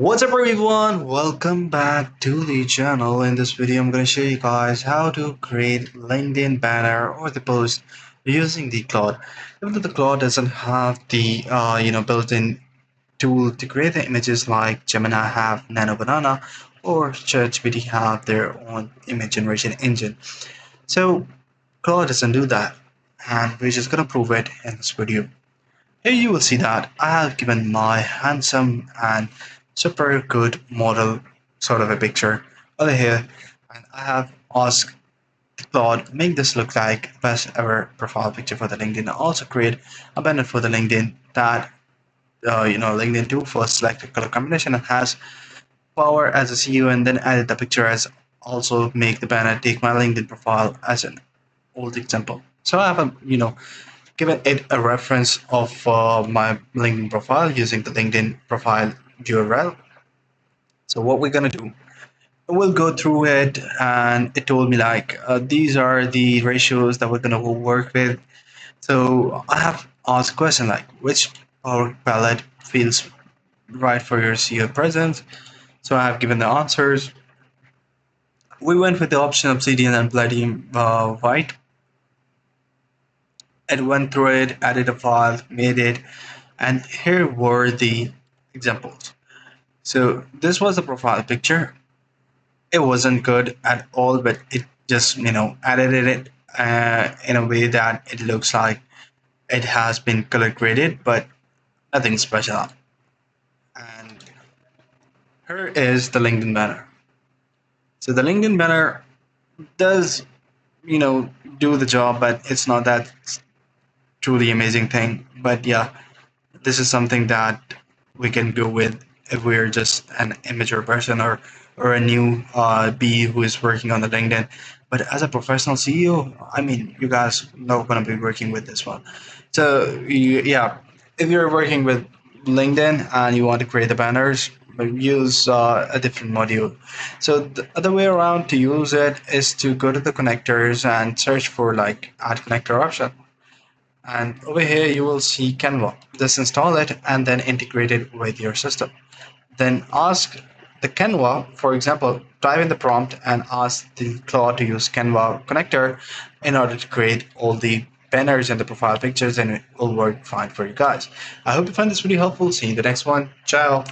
What's up everyone? Welcome back to the channel. In this video I'm going to show you guys how to create LinkedIn banner or the post using the Claude. Even though the Claude doesn't have the built-in tool to create the images like Gemini have Nano Banana or ChatGPT have their own image generation engine. So Claude doesn't do that, and we're just going to prove it in this video. Here you will see that I have given my handsome and super good model sort of a picture over here, and I have asked Claude make this look like best ever profile picture for the LinkedIn. I also create a banner for the LinkedIn that LinkedIn tool first select a color combination and has power as a CEO and then added the picture as also make the banner take my LinkedIn profile as an old example. So I have given it a reference of my LinkedIn profile using the LinkedIn profile URL. So what we're gonna do, we'll go through it, and it told me like these are the ratios that we're gonna work with. So I have asked a question like which power palette feels right for your SEO presence. So I have given the answers. We went with the option obsidian and bloody white. It went through it, added a file, made it, and here were the examples. So this was the profile picture. It wasn't good at all, but it just added it in a way that it looks like it has been color graded, but nothing special. And here is the LinkedIn banner. So the LinkedIn banner does do the job, but it's not that truly amazing thing. But yeah, this is something that we can go with if we're just an immature person or a new B who is working on the LinkedIn. But as a professional CEO, I mean, you guys not going to be working with this one. So yeah, if you're working with LinkedIn and you want to create the banners, use a different module. So the other way around to use it is to go to the connectors and search for like add connector option, and over here you will see Canva. Just install it and then integrate it with your system. Then ask the Canva, for example, type in the prompt and ask the Claude to use Canva connector in order to create all the banners and the profile pictures, and it will work fine for you guys. I hope you find this video helpful. See you in the next one. Ciao.